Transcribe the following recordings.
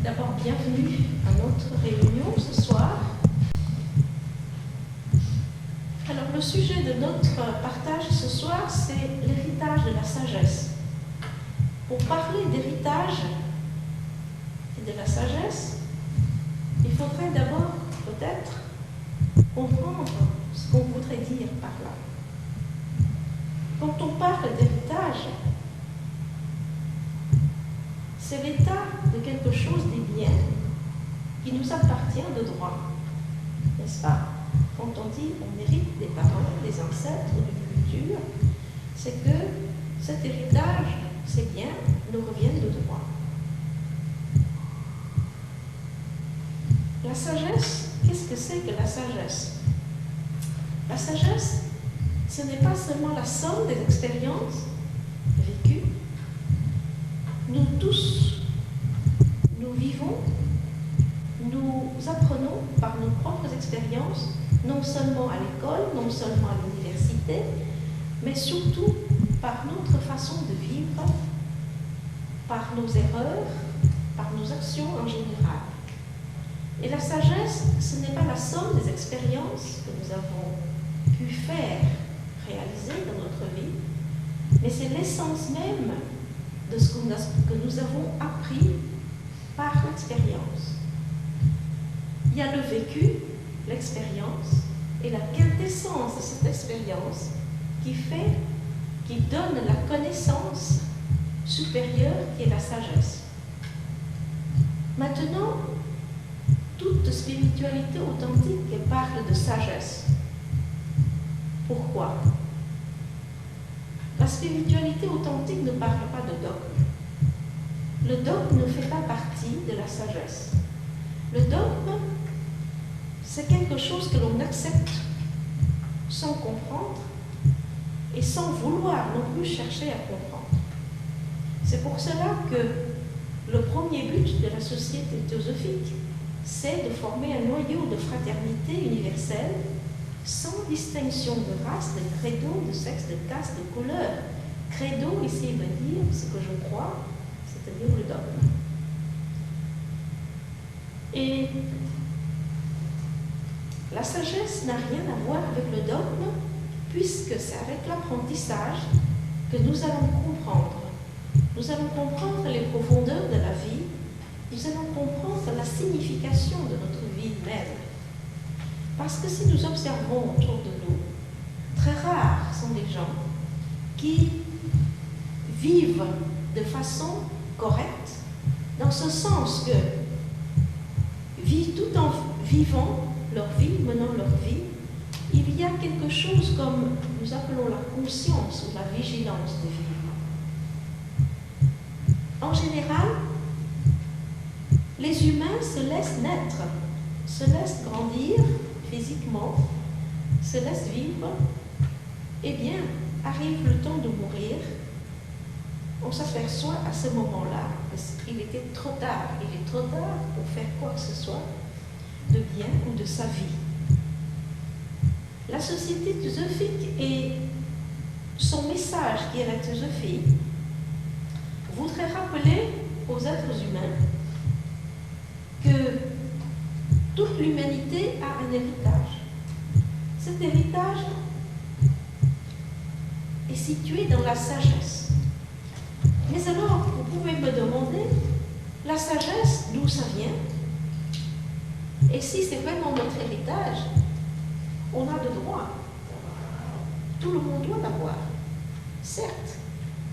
D'abord, bienvenue à notre réunion ce soir. Alors, le sujet de notre partage ce soir, c'est l'héritage de la sagesse. Pour parler d'héritage et de la sagesse, il faudrait d'abord peut-être comprendre ce qu'on voudrait dire par là. Quand on parle d'héritage, c'est l'état de quelque chose des biens qui nous appartient de droit, n'est-ce pas? Quand on dit on hérite des parents, des ancêtres ou d'une culture, c'est que cet héritage, ces biens, nous reviennent de droit. La sagesse, qu'est-ce que c'est que la sagesse? La sagesse, ce n'est pas seulement la somme des expériences vécues. Nous tous, nous vivons, nous apprenons par nos propres expériences, non seulement à l'école, non seulement à l'université, mais surtout par notre façon de vivre, par nos erreurs, par nos actions en général. Et la sagesse, ce n'est pas la somme des expériences que nous avons pu faire, réaliser dans notre vie, mais c'est l'essence même de ce que nous avons appris par l'expérience. Il y a le vécu, l'expérience, et la quintessence de cette expérience qui donne la connaissance supérieure qui est la sagesse. Maintenant, toute spiritualité authentique parle de sagesse. Pourquoi? La spiritualité authentique ne parle pas de dogme. Le dogme ne fait pas partie de la sagesse. Le dogme, c'est quelque chose que l'on accepte sans comprendre et sans vouloir non plus chercher à comprendre. C'est pour cela que le premier but de la société théosophique, c'est de former un noyau de fraternité universelle sans distinction de race, de credo, de sexe, de caste, de couleur. Credo, ici, veut dire ce que je crois, c'est-à-dire le dogme. Et la sagesse n'a rien à voir avec le dogme, puisque c'est avec l'apprentissage que nous allons comprendre. Nous allons comprendre les profondeurs de la vie, nous allons comprendre la signification de notre vie même. Parce que si nous observons autour de nous, très rares sont les gens qui vivent de façon correcte, dans ce sens que tout en vivant leur vie, menant leur vie, il y a quelque chose comme nous appelons la conscience ou la vigilance de vivre. En général, les humains se laissent naître, se laissent grandir physiquement, se laissent vivre, eh bien, arrive le temps de mourir, on s'aperçoit à ce moment-là qu'il était trop tard. Il est trop tard pour faire quoi que ce soit de bien ou de sa vie. La société théosophique et son message qui est la théosophie voudrait rappeler aux êtres humains que toute l'humanité a un héritage. Cet héritage est situé dans la sagesse. Mais alors, vous pouvez me demander, la sagesse, d'où ça vient? Et si c'est vraiment notre héritage, on a de droit. Tout le monde doit l'avoir. Certes,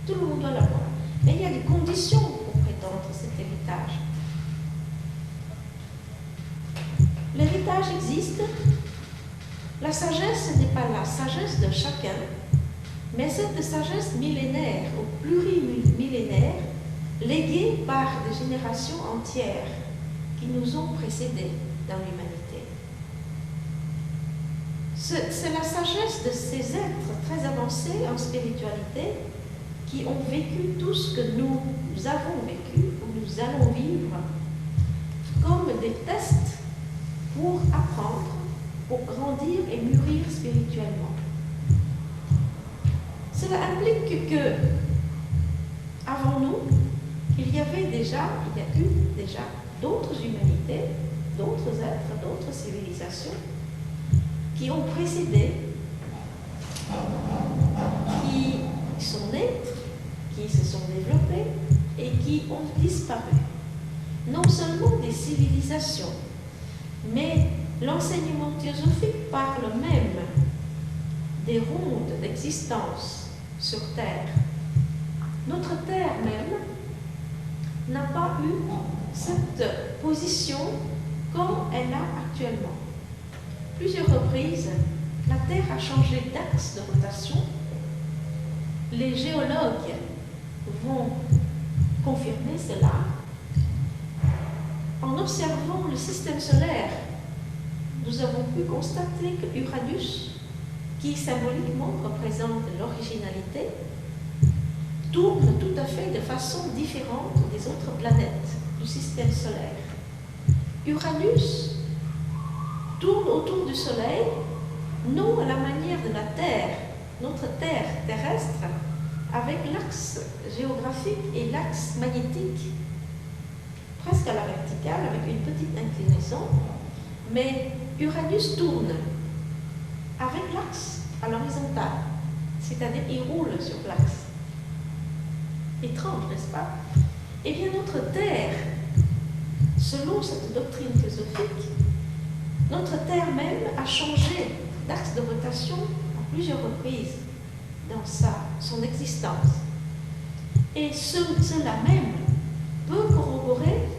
tout le monde doit l'avoir. Mais il y a des conditions pour prétendre cet héritage. L'héritage existe. La sagesse, ce n'est pas la sagesse de chacun, mais cette sagesse millénaire ou plurimillénaire, léguée par des générations entières qui nous ont précédés dans l'humanité. C'est la sagesse de ces êtres très avancés en spiritualité qui ont vécu tout ce que nous avons vécu ou nous allons vivre comme des tests pour apprendre, pour grandir et mûrir spirituellement. Cela implique que, avant nous, il y a eu déjà d'autres humanités, d'autres êtres, d'autres civilisations qui ont précédé, qui sont nés, qui se sont développés et qui ont disparu. Non seulement des civilisations, mais l'enseignement théosophique parle même des rondes d'existence sur Terre. Notre Terre même n'a pas eu cette position comme elle a actuellement. Plusieurs reprises, la Terre a changé d'axe de rotation. Les géologues vont confirmer cela. En observant le système solaire, nous avons pu constater que Uranus, qui symboliquement représente l'originalité, tourne tout à fait de façon différente des autres planètes du système solaire. Uranus tourne autour du Soleil, non à la manière de la Terre, notre Terre terrestre, avec l'axe géographique et l'axe magnétique presque à la verticale, avec une petite inclinaison, mais Uranus tourne avec l'axe à l'horizontale, c'est-à-dire il roule sur l'axe. Étrange, n'est-ce pas? Eh bien, notre Terre, selon cette doctrine théosophique, notre Terre même a changé d'axe de rotation à plusieurs reprises dans son existence. Et cela même peut corroborer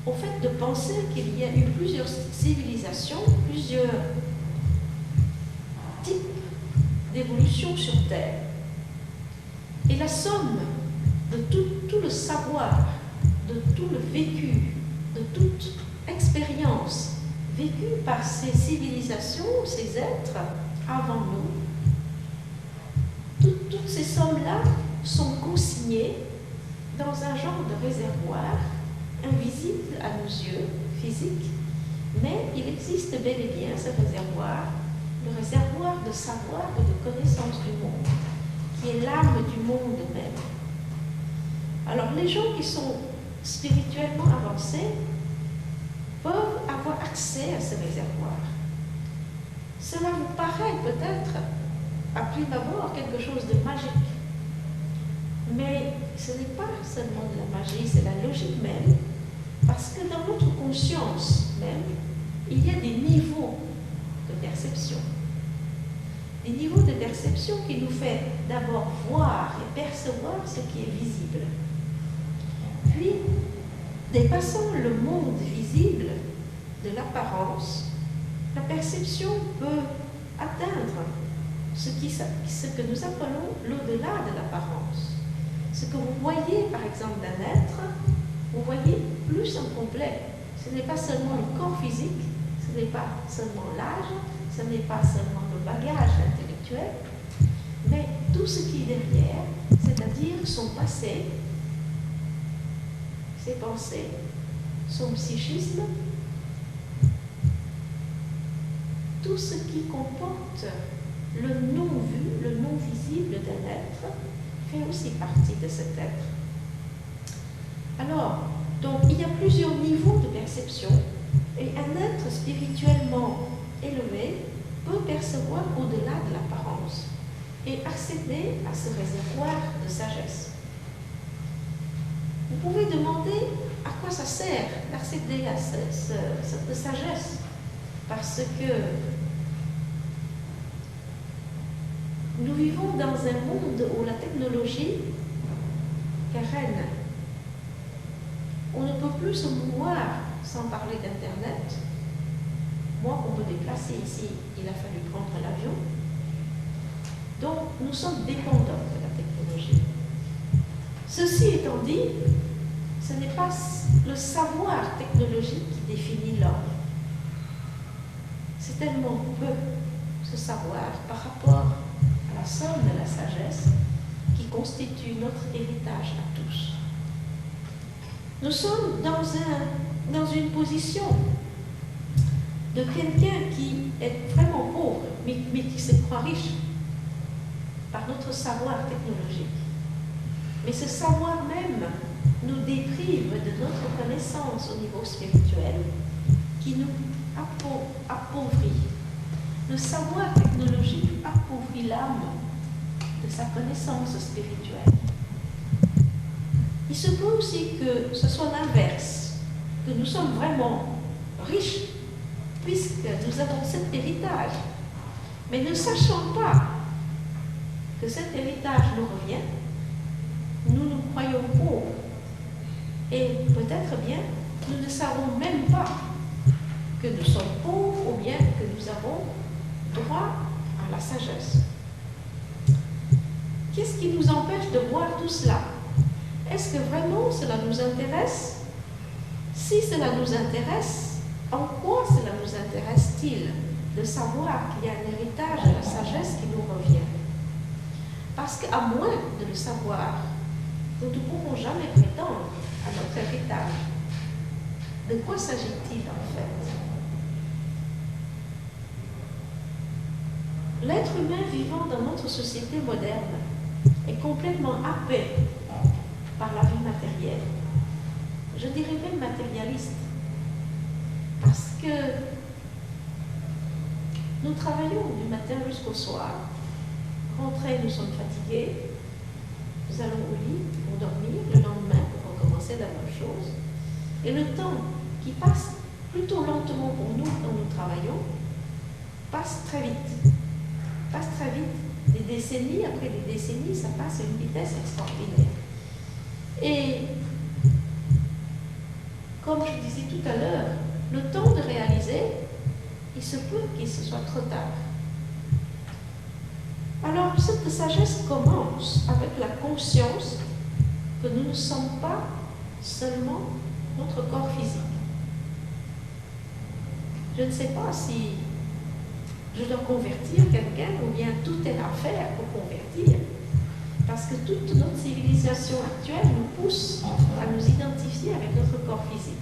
au fait de penser qu'il y a eu plusieurs civilisations, plusieurs types d'évolution sur Terre. Et la somme de tout le savoir, de tout le vécu, de toute expérience vécue par ces civilisations, ces êtres avant nous, toutes ces sommes-là sont consignées dans un genre de réservoir invisible à nos yeux, physique, mais il existe bel et bien ce réservoir, le réservoir de savoir et de connaissance du monde, qui est l'âme du monde même. Alors les gens qui sont spirituellement avancés peuvent avoir accès à ce réservoir. Cela vous paraît peut-être, à prime abord, quelque chose de magique. Mais ce n'est pas seulement de la magie, c'est la logique même, parce que dans notre conscience même, il y a des niveaux de perception. Des niveaux de perception qui nous fait d'abord voir et percevoir ce qui est visible. Puis, dépassant le monde visible de l'apparence, la perception peut atteindre ce que nous appelons l'au-delà de l'apparence. Ce que vous voyez, par exemple, d'un être, vous voyez plus en complet. Ce n'est pas seulement le corps physique, ce n'est pas seulement l'âge, ce n'est pas seulement le bagage intellectuel, mais tout ce qui est derrière, c'est-à-dire son passé, ses pensées, son psychisme, tout ce qui comporte le non-vu, le non-visible d'un être, fait aussi partie de cet être. Alors, donc, il y a plusieurs niveaux de perception, et un être spirituellement élevé peut percevoir au-delà de l'apparence et accéder à ce réservoir de sagesse. Vous pouvez demander à quoi ça sert d'accéder à cette sagesse, parce que nous vivons dans un monde où la technologie est reine. On ne peut plus se mouvoir sans parler d'Internet. Moi, pour me déplacer ici, il a fallu prendre l'avion. Donc, nous sommes dépendants de la technologie. Ceci étant dit, ce n'est pas le savoir technologique qui définit l'homme. C'est tellement peu ce savoir par rapport à la somme de la sagesse qui constitue notre héritage à tous. Nous sommes dans une position de quelqu'un qui est vraiment pauvre, mais qui se croit riche par notre savoir technologique. Mais ce savoir même nous déprive de notre connaissance au niveau spirituel, qui nous appauvrit. Le savoir technologique appauvrit l'âme de sa connaissance spirituelle. Il se peut aussi que ce soit l'inverse, que nous sommes vraiment riches, puisque nous avons cet héritage, mais ne sachant pas que cet héritage nous revient, nous nous croyons pauvres. Et peut-être bien, nous ne savons même pas que nous sommes pauvres ou bien que nous avons droit à la sagesse. Qu'est-ce qui nous empêche de voir tout cela? Est-ce que vraiment cela nous intéresse? Si cela nous intéresse, en quoi cela nous intéresse-t-il de savoir qu'il y a un héritage de la sagesse qui nous revient? Parce qu'à moins de le savoir, nous ne pourrons jamais prétendre à notre héritage. De quoi s'agit-il en fait? L'être humain vivant dans notre société moderne est complètement happé par la vie matérielle. Je dirais même matérialiste. Parce que nous travaillons du matin jusqu'au soir. Rentrés, nous sommes fatigués. Nous allons au lit pour dormir. Le lendemain, pour recommencer la même chose. Et le temps qui passe plutôt lentement pour nous quand nous travaillons, passe très vite. Passe très vite. Des décennies après des décennies, ça passe à une vitesse extraordinaire. Et comme je disais tout à l'heure, le temps de réaliser, il se peut qu'il se soit trop tard. Alors, cette sagesse commence avec la conscience que nous ne sommes pas seulement notre corps physique. Je ne sais pas si je dois convertir quelqu'un ou bien tout est à faire pour convertir. Parce que toute notre civilisation actuelle nous pousse à nous identifier avec notre corps physique.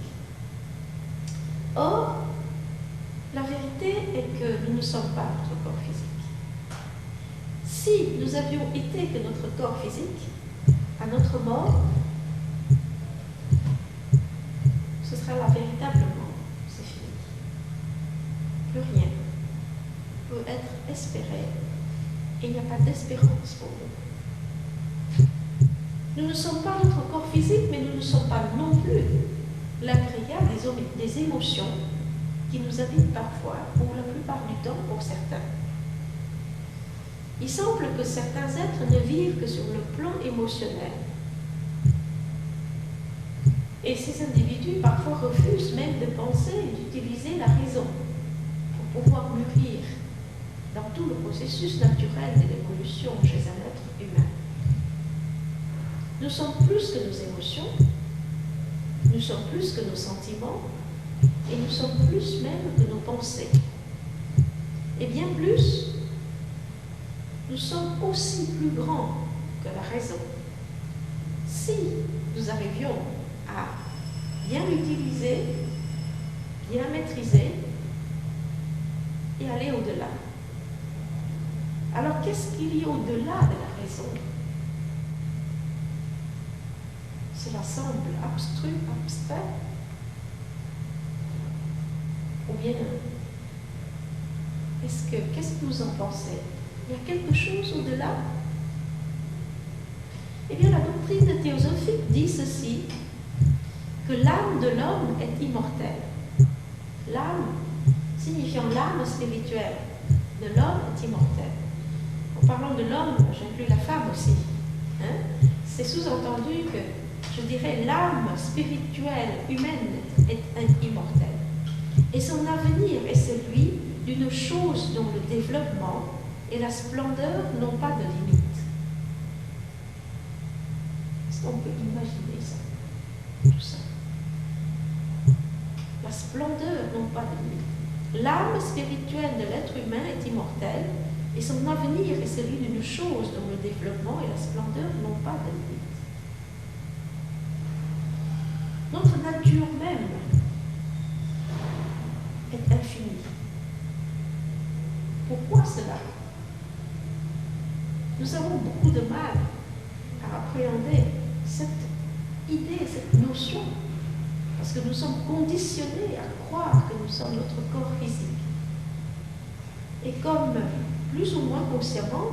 Or, la vérité est que nous ne sommes pas notre corps physique. Si nous avions été que notre corps physique, à notre mort, ce sera là véritablement, c'est fini. Plus rien peut être espéré et il n'y a pas d'espérance pour nous. Nous ne sommes pas notre corps physique, mais nous ne sommes pas non plus l'agrégat des émotions qui nous habitent parfois, ou la plupart du temps pour certains. Il semble que certains êtres ne vivent que sur le plan émotionnel. Et ces individus parfois refusent même de penser et d'utiliser la raison pour pouvoir mûrir dans tout le processus naturel de l'évolution chez un être humain. Nous sommes plus que nos émotions, nous sommes plus que nos sentiments, et nous sommes plus même que nos pensées. Et bien plus, nous sommes aussi plus grands que la raison. Si nous arrivions à bien l'utiliser, bien la maîtriser et aller au-delà. Alors qu'est-ce qu'il y a au-delà de la raison? Cela semble abstrait. Ou bien, qu'est-ce que vous en pensez? Il y a quelque chose au-delà? Eh bien, la doctrine théosophique dit ceci, que l'âme de l'homme est immortelle. L'âme, signifiant l'âme spirituelle de l'homme, est immortelle. En parlant de l'homme, j'inclus la femme aussi. C'est sous-entendu que, je dirais, l'âme spirituelle humaine est immortelle. Et son avenir est celui d'une chose dont le développement et la splendeur n'ont pas de limite. Est-ce qu'on peut imaginer ça? Tout ça. La splendeur n'ont pas de limite. L'âme spirituelle de l'être humain est immortelle et son avenir est celui d'une chose dont le développement et la splendeur n'ont pas de limite. Notre nature même est infinie. Pourquoi cela? Nous avons beaucoup de mal à appréhender cette idée, cette notion, parce que nous sommes conditionnés à croire que nous sommes notre corps physique. Et comme, plus ou moins consciemment,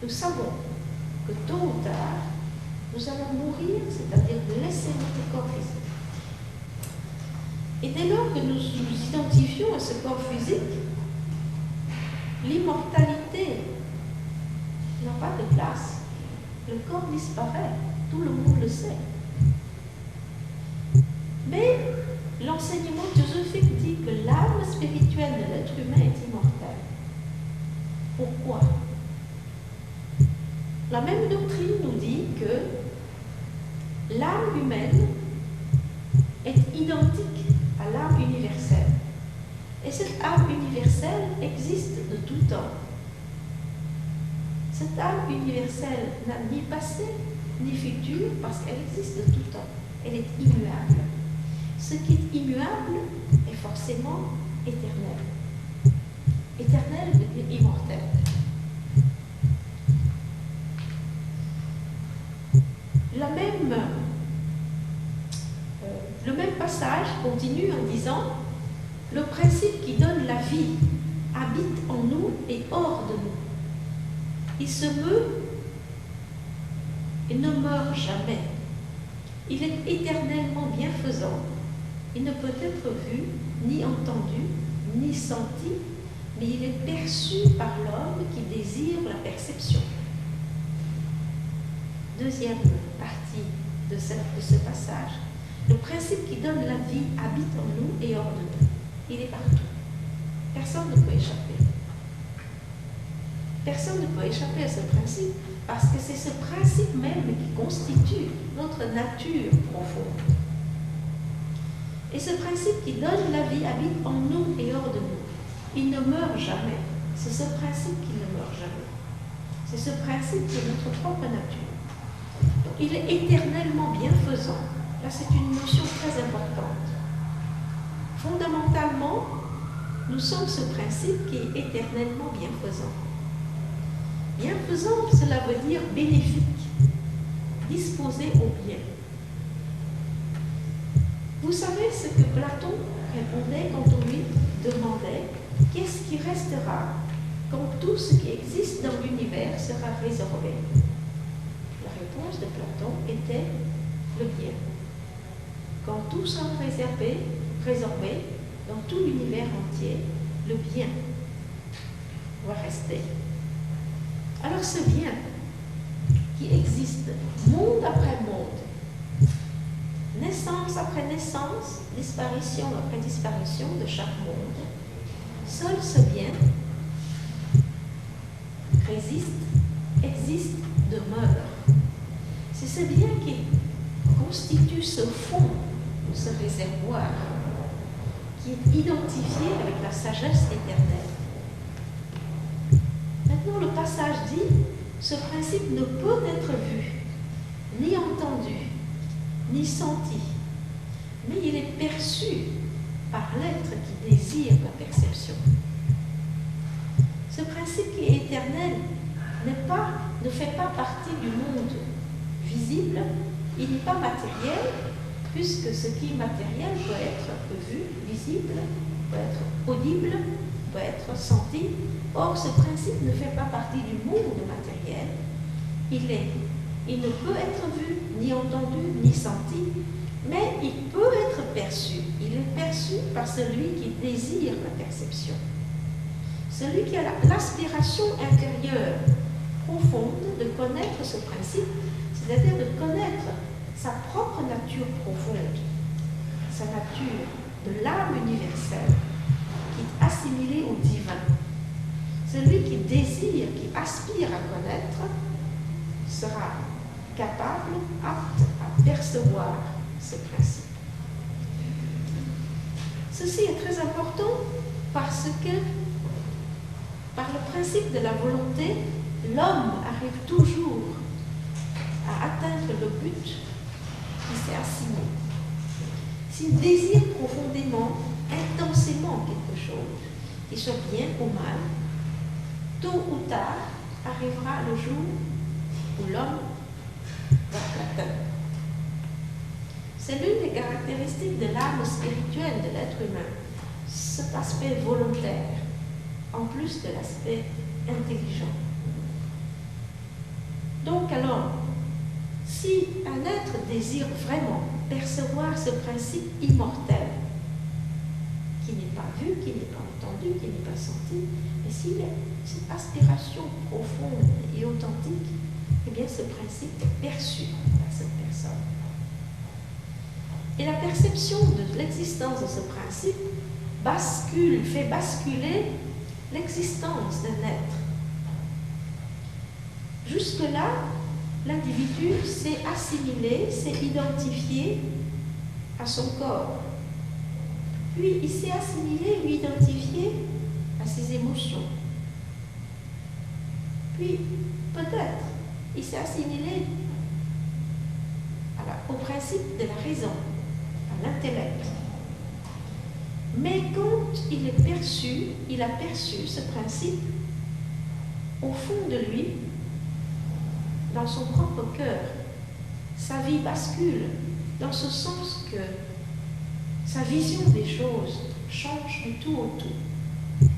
nous savons que tôt ou tard, nous allons mourir, c'est-à-dire laisser notre corps physique. Et dès lors que nous nous identifions à ce corps physique, l'immortalité n'a pas de place. Le corps disparaît, tout le monde le sait. Mais l'enseignement théosophique dit que l'âme spirituelle de l'être humain est immortelle. Pourquoi? La même doctrine nous dit que l'âme humaine est identique à l'âme universelle. Et cette âme universelle existe de tout temps. Cette âme universelle n'a ni passé ni futur parce qu'elle existe de tout temps. Elle est immuable. Ce qui est immuable est forcément éternel. Éternel veut dire immortel. Le même passage continue en disant « Le principe qui donne la vie habite en nous et hors de nous. Il se meut et ne meurt jamais. Il est éternellement bienfaisant. Il ne peut être vu, ni entendu, ni senti, mais il est perçu par l'homme qui désire la perception. » Deuxième partie de ce passage. Le principe qui donne la vie habite en nous et hors de nous. Il est partout. Personne ne peut échapper. Personne ne peut échapper à ce principe parce que c'est ce principe même qui constitue notre nature profonde. Et ce principe qui donne la vie habite en nous et hors de nous. Il ne meurt jamais. C'est ce principe qui ne meurt jamais. C'est ce principe de notre propre nature. Donc, il est éternellement bienfaisant. Là, c'est une notion très importante. Fondamentalement, nous sommes ce principe qui est éternellement bienfaisant. Bienfaisant, cela veut dire bénéfique, disposé au bien. Vous savez ce que Platon répondait quand on lui demandait « Qu'est-ce qui restera quand tout ce qui existe dans l'univers sera résorbé ?» La réponse de Platon était le bien. Quand tout sera résorbé dans tout l'univers entier, le bien doit rester. Alors ce bien qui existe monde après monde, naissance après naissance, disparition après disparition de chaque monde, seul ce bien existe, demeure. C'est ce bien qui constitue ce fond, ce réservoir, qui est identifié avec la sagesse éternelle. Maintenant, le passage dit, ce principe ne peut être vu, ni entendu, ni senti, mais il est perçu par l'être qui désire la perception. Ce principe qui est éternel ne fait pas partie du monde visible, il n'est pas matériel, puisque ce qui est matériel peut être vu, visible, peut être audible, peut être senti. Or, ce principe ne fait pas partie du monde matériel. Il ne peut être vu, ni entendu, ni senti, mais il peut être perçu. Il est perçu par celui qui désire la perception. Celui qui a l'aspiration intérieure profonde de connaître ce principe, c'est-à-dire de connaître sa propre nature profonde, sa nature de l'âme universelle, qui est assimilée au divin. Celui qui désire, qui aspire à connaître, sera capable, apte à percevoir ce principe. Ceci est très important parce que, par le principe de la volonté, l'homme arrive toujours à atteindre le but qui s'est assigné. S'il désire profondément, intensément quelque chose, qu'il soit bien ou mal, tôt ou tard arrivera le jour où l'homme va l'atteindre. caractéristique de l'âme spirituelle de l'être humain, cet aspect volontaire, en plus de l'aspect intelligent. Donc alors, si un être désire vraiment percevoir ce principe immortel, qui n'est pas vu, qui n'est pas entendu, qui n'est pas senti, mais s'il a cette aspiration profonde et authentique, eh bien ce principe est perçu par cette personne. Et la perception de l'existence de ce principe fait basculer l'existence d'un être. Jusque-là, l'individu s'est assimilé, s'est identifié à son corps. Puis il s'est assimilé ou identifié à ses émotions. Puis peut-être il s'est assimilé au principe de la raison, à l'intellect. Mais quand il a perçu ce principe au fond de lui, dans son propre cœur, sa vie bascule dans ce sens que sa vision des choses change du tout au tout.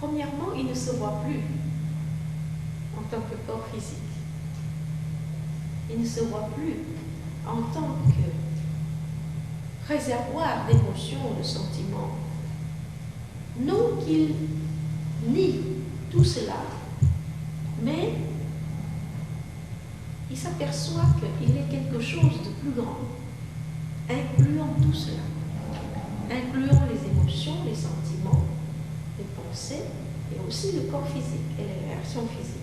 Premièrement, il ne se voit plus en tant que corps physique. Il ne se voit plus en tant que réservoir d'émotions, de sentiments. Non qu'il nie tout cela, mais il s'aperçoit qu'il est quelque chose de plus grand, incluant tout cela, incluant les émotions, les sentiments, les pensées, et aussi le corps physique et les réactions physiques.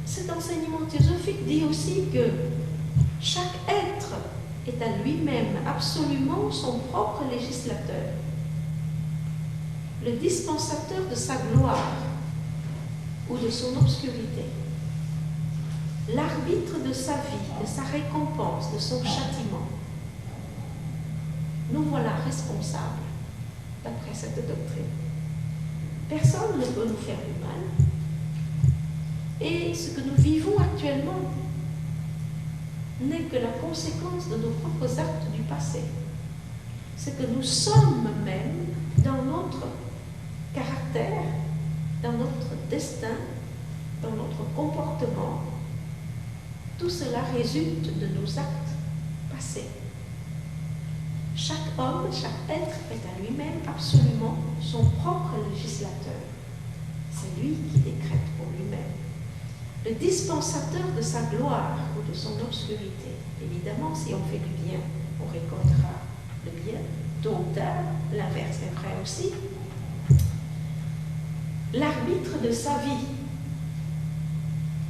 Cet enseignement théosophique dit aussi que chaque être est à lui-même absolument son propre législateur, le dispensateur de sa gloire ou de son obscurité, l'arbitre de sa vie, de sa récompense, de son châtiment. Nous voilà responsables d'après cette doctrine. Personne ne peut nous faire du mal. Et ce que nous vivons actuellement n'est que la conséquence de nos propres actes du passé. Ce que nous sommes même dans notre caractère, dans notre destin, dans notre comportement, tout cela résulte de nos actes passés. Chaque homme, chaque être est à lui-même absolument son propre législateur. C'est lui qui décrète pour lui-même. Le dispensateur de sa gloire ou de son obscurité. Évidemment, si on fait du bien, on récoltera le bien. Tôt ou tard, l'inverse est vrai aussi. L'arbitre de sa vie.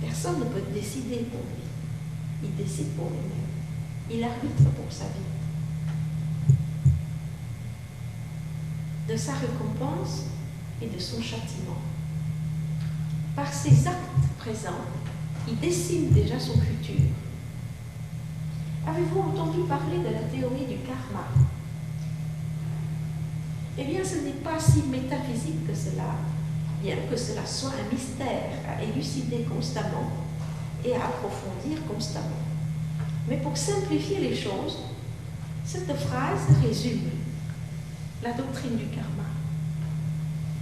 Personne ne peut décider pour lui. Il décide pour lui-même. Il arbitre pour sa vie. De sa récompense et de son châtiment. Par ses actes présents, il dessine déjà son futur. Avez-vous entendu parler de la théorie du karma? Eh bien, ce n'est pas si métaphysique que cela, bien que cela soit un mystère à élucider constamment et à approfondir constamment. Mais pour simplifier les choses, cette phrase résume la doctrine du karma.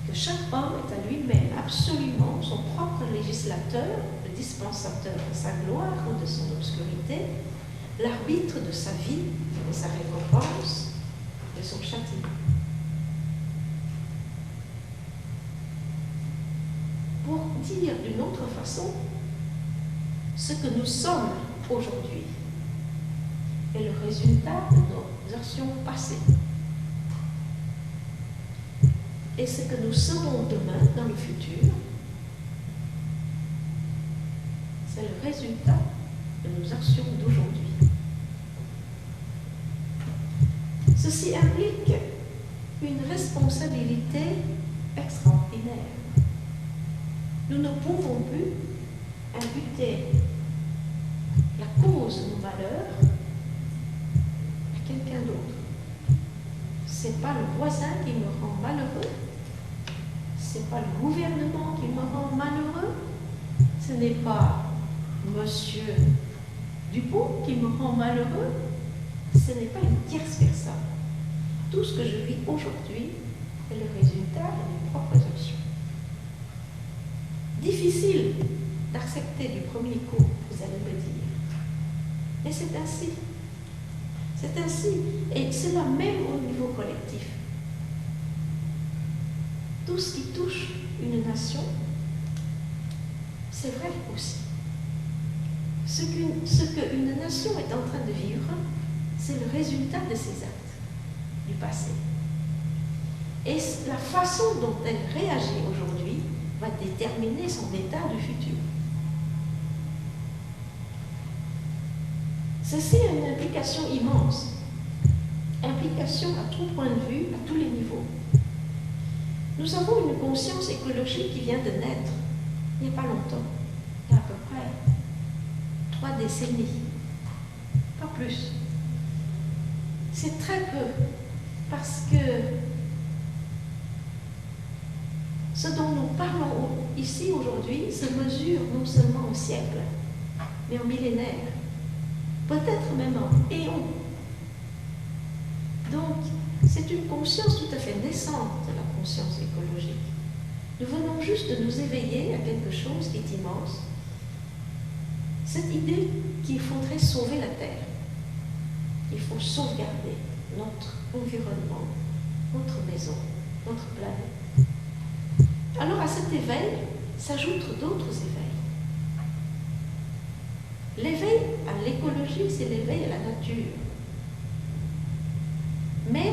Que chaque homme est à lui-même absolument son propre législateur, le dispensateur de sa gloire ou de son obscurité, l'arbitre de sa vie, de sa récompense, de son châtiment. Pour dire d'une autre façon, ce que nous sommes aujourd'hui est le résultat de nos actions passées. Et ce que nous serons demain, dans le futur, c'est le résultat de nos actions d'aujourd'hui. Ceci implique une responsabilité extraordinaire. Nous ne pouvons plus imputer la cause de nos malheurs à quelqu'un d'autre. Ce n'est pas le voisin qui me rend malheureux, ce n'est pas le gouvernement qui me rend malheureux, Ce n'est pas Monsieur Dupont qui me rend malheureux, ce n'est pas une tierce personne. Tout ce que je vis aujourd'hui est le résultat de mes propres actions. Difficile d'accepter du premier coup, vous allez me dire. Mais c'est ainsi. C'est ainsi. Et cela même au niveau collectif. Tout ce qui touche une nation, c'est vrai aussi. Ce qu'une nation est en train de vivre, c'est le résultat de ses actes du passé. Et la façon dont elle réagit aujourd'hui va déterminer son état du futur. Ceci a une implication immense, implication à tout point de vue, à tous les niveaux. Nous avons une conscience écologique qui vient de naître, il n'y a pas longtemps, il y a à peu près 3 décennies, pas plus. C'est très peu, parce que ce dont nous parlons ici aujourd'hui se mesure non seulement au siècle, mais en millénaires, peut-être même en éons. Donc, c'est une conscience tout à fait naissante de la conscience écologique. Nous venons juste de nous éveiller à quelque chose qui est immense. Cette idée qu'il faudrait sauver la Terre. Il faut sauvegarder notre environnement, notre maison, notre planète. Alors à cet éveil s'ajoutent d'autres éveils. L'éveil à l'écologie, c'est l'éveil à la nature. Mais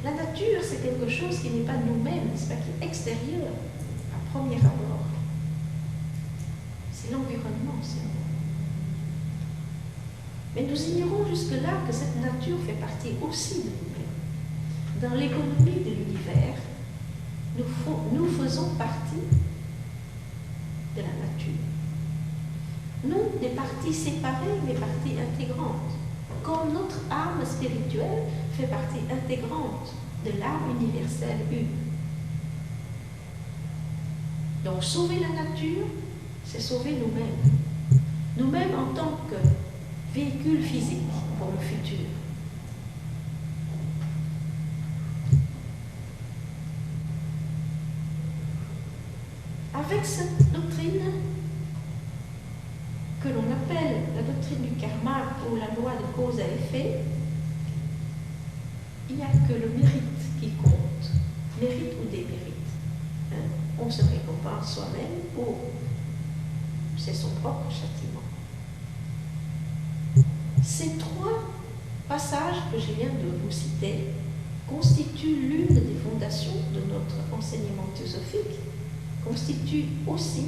la nature, c'est quelque chose qui n'est pas nous-mêmes, n'est-ce pas, qui est extérieur à premier abord. C'est l'environnement, c'est nous. Mais nous ignorons jusque-là que cette nature fait partie aussi de nous-mêmes. Dans l'économie de l'univers, nous faisons partie de la nature. Non des parties séparées, mais parties intégrantes. Comme notre âme spirituelle fait partie intégrante de l'âme universelle une. Donc sauver la nature, c'est sauver nous-mêmes. Nous-mêmes en tant que véhicule physique pour le futur. Avec cette doctrine que l'on appelle la doctrine du karma ou la loi de cause à effet, il n'y a que le mérite qui compte, mérite ou démérite. On se récompense soi-même ou c'est son propre châtiment. Ces 3 passages que je viens de vous citer constituent l'une des fondations de notre enseignement théosophique, constituent aussi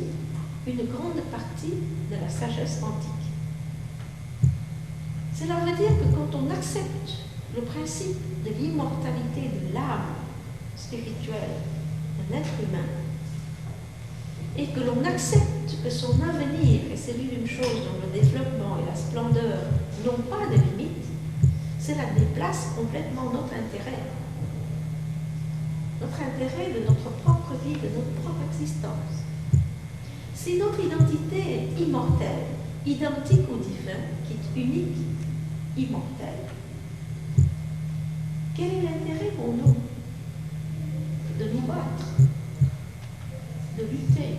une grande partie de la sagesse antique. Cela veut dire que quand on accepte le principe de l'immortalité de l'âme spirituelle d'un être humain, et que l'on accepte que son avenir est celui d'une chose dont le développement et la splendeur n'ont pas de limite, cela déplace complètement notre intérêt de notre propre vie, de notre propre existence. Si notre identité est immortelle, identique au divin, qui est unique, immortel, quel est l'intérêt pour nous de nous battre, de lutter,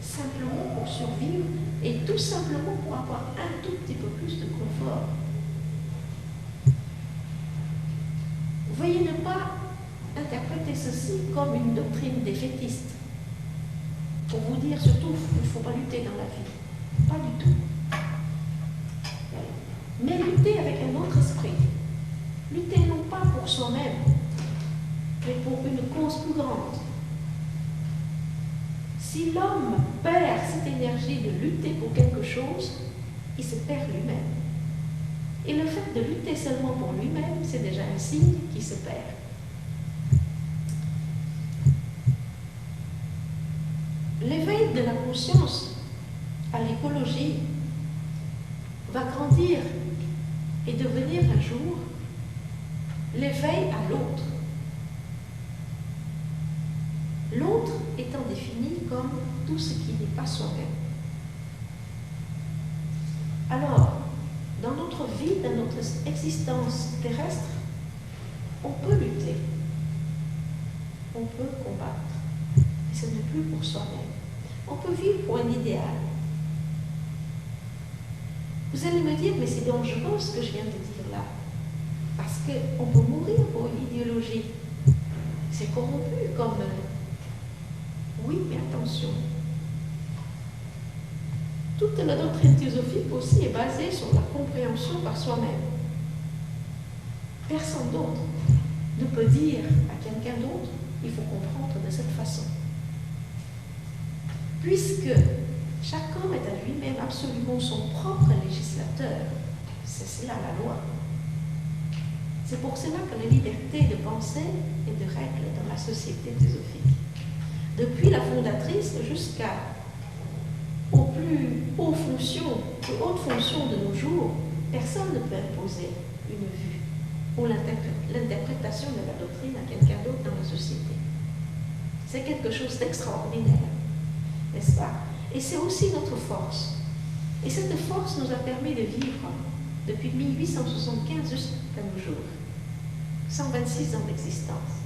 simplement pour survivre et tout simplement pour avoir un tout petit peu plus de confort? Veuillez ne pas interpréter ceci comme une doctrine défaitiste, pour vous dire surtout qu'il ne faut pas lutter dans la vie. Pas du tout. Mais lutter avec un autre esprit. Lutter non pas pour soi-même, mais pour une cause plus grande. Si l'homme perd cette énergie de lutter pour quelque chose, il se perd lui-même. Et le fait de lutter seulement pour lui-même, c'est déjà un signe qu'il se perd. L'éveil de la conscience à l'écologie va grandir et devenir un jour l'éveil à l'autre. l'autre étant défini comme tout ce qui n'est pas soi-même. Alors, dans notre vie, dans notre existence terrestre, on peut lutter, on peut combattre, mais ce n'est plus pour soi-même. On peut vivre pour un idéal. Vous allez me dire, mais c'est dangereux ce que je viens de dire là, parce qu'on peut mourir pour une idéologie. C'est corrompu comme... Oui, mais attention. Toute la doctrine théosophique aussi est basée sur la compréhension par soi-même. Personne d'autre ne peut dire à quelqu'un d'autre, il faut comprendre de cette façon. Puisque chaque homme est à lui-même absolument son propre législateur, c'est cela la loi. C'est pour cela que la liberté de pensée et de règle dans la société théosophique. Depuis la fondatrice jusqu'aux plus hautes fonctions de nos jours, personne ne peut imposer une vue ou l'interprétation de la doctrine à quelqu'un d'autre dans la société. C'est quelque chose d'extraordinaire, n'est-ce pas? Et c'est aussi notre force. Et cette force nous a permis de vivre depuis 1875 jusqu'à nos jours. 126 ans d'existence.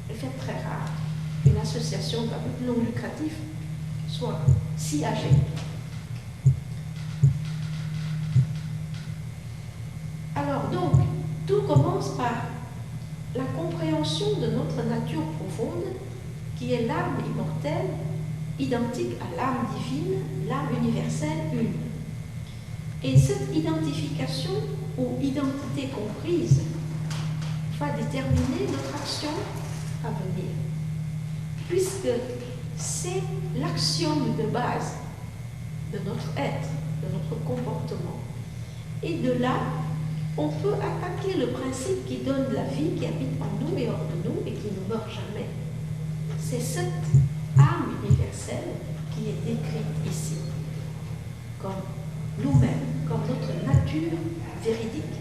Le fait très rare qu'une association à but non lucratif soit si âgée. Alors donc, tout commence par la compréhension de notre nature profonde, qui est l'âme immortelle, identique à l'âme divine, l'âme universelle une. Et cette identification ou identité comprise va déterminer notre action à venir, puisque c'est l'axiome de base de notre être, de notre comportement. Et de là, on peut attaquer le principe qui donne la vie, qui habite en nous et hors de nous et qui ne meurt jamais. C'est cette âme universelle qui est décrite ici, comme nous-mêmes, comme notre nature véridique,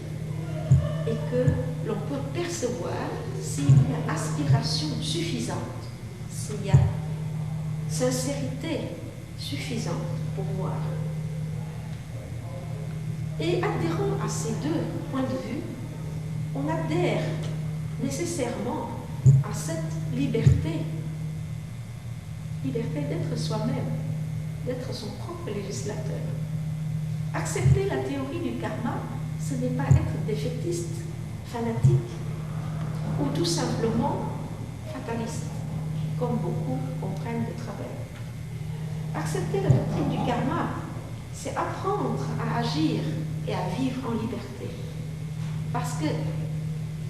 et que l'on peut percevoir s'il y a aspiration suffisante, s'il y a sincérité suffisante pour voir. Et adhérant à ces deux points de vue, on adhère nécessairement à cette liberté d'être soi-même, d'être son propre législateur. Accepter la théorie du karma, ce n'est pas être défaitiste, fanatique, ou tout simplement fataliste, comme beaucoup comprennent de travers. Accepter la doctrine du karma, c'est apprendre à agir et à vivre en liberté. Parce que,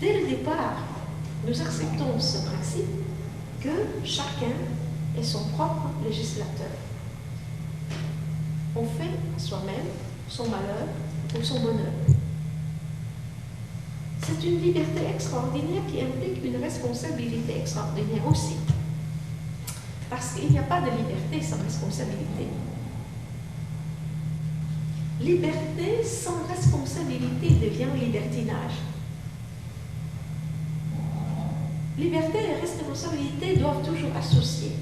dès le départ, nous acceptons ce principe que chacun est son propre législateur. On fait à soi-même son malheur ou son bonheur. C'est une liberté extraordinaire qui implique une responsabilité extraordinaire aussi. Parce qu'il n'y a pas de liberté sans responsabilité. Liberté sans responsabilité devient libertinage. Liberté et responsabilité doivent toujours associer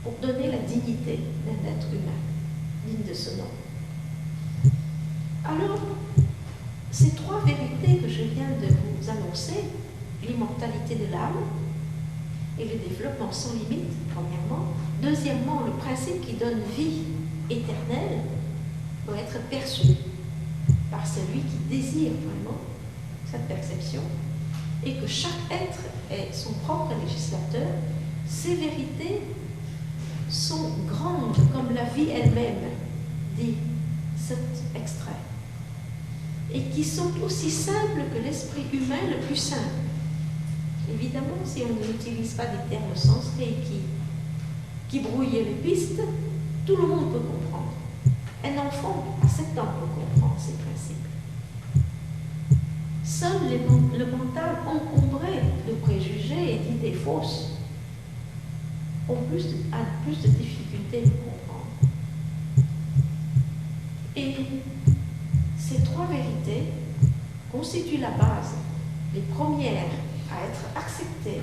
pour donner la dignité d'un être humain, digne de ce nom. Alors, ces trois vérités que je viens de vous annoncer, l'immortalité de l'âme et le développement sans limite, premièrement. Deuxièmement, le principe qui donne vie éternelle doit être perçu par celui qui désire vraiment cette perception, et que chaque être est son propre législateur. Ces vérités sont grandes comme la vie elle-même, dit cet extrait, et qui sont aussi simples que l'esprit humain le plus simple. Évidemment, si on n'utilise pas des termes sanskrit qui brouillent les pistes, tout le monde peut comprendre. Un enfant à 7 ans peut comprendre ces principes. Seul le mental encombré de préjugés et d'idées fausses a plus de difficultés pour comprendre. Et ces trois vérités constituent la base, les premières à être acceptées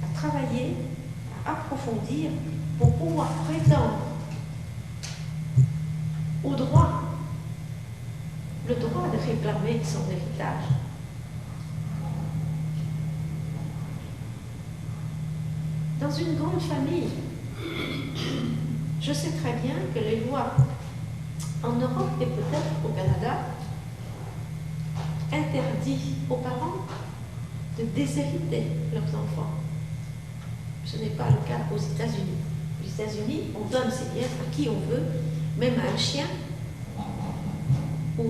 à travailler, à approfondir pour pouvoir prétendre au droit, le droit de réclamer son héritage. Dans une grande famille, je sais très bien que les lois en Europe et peut-être au Canada interdisent aux parents de déshériter leurs enfants. Ce n'est pas le cas aux États-Unis. Aux États-Unis, on donne ses biens à qui on veut, même à un chien ou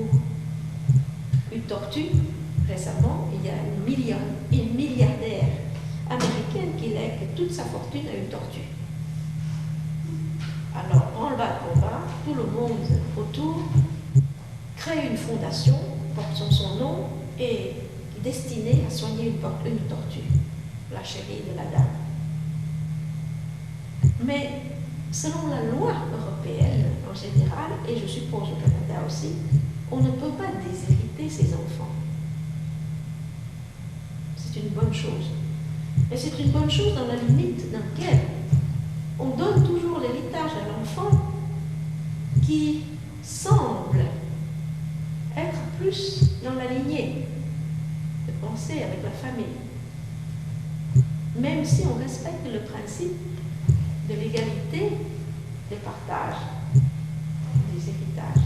une tortue. Récemment, il y a une milliardaire américaine qui lègue toute sa fortune à une tortue. Alors, branle-bas-combat, tout le monde autour crée une fondation portant son nom et destinée à soigner une tortue, la chérie de la dame. Mais selon la loi européenne en général, et je suppose au Canada aussi, on ne peut pas déshériter ses enfants. C'est une bonne chose. Et c'est une bonne chose dans la limite dans laquelle on donne toujours l'héritage à l'enfant qui semble être plus dans la lignée de penser avec la famille. Même si on respecte le principe de l'égalité des partages, des héritages.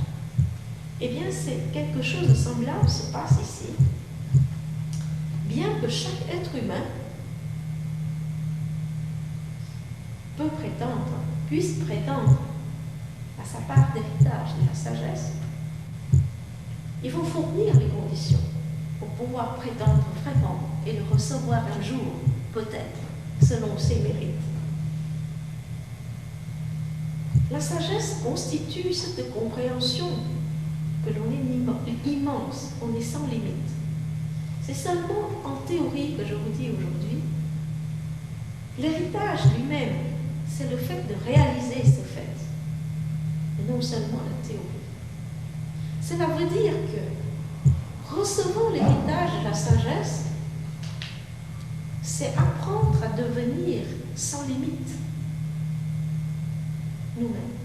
Eh bien, c'est quelque chose de semblable se passe ici. Bien que chaque être humain puisse prétendre à sa part d'héritage de la sagesse, il faut fournir les conditions pour pouvoir prétendre vraiment et le recevoir un jour, peut-être, selon ses mérites. La sagesse constitue cette compréhension que l'on est immense, on est sans limite. C'est seulement en théorie que je vous dis aujourd'hui. L'héritage lui-même, c'est le fait de réaliser ce fait, et non seulement la théorie. Cela veut dire que recevant l'héritage de la sagesse, c'est apprendre à devenir sans limite nous-mêmes.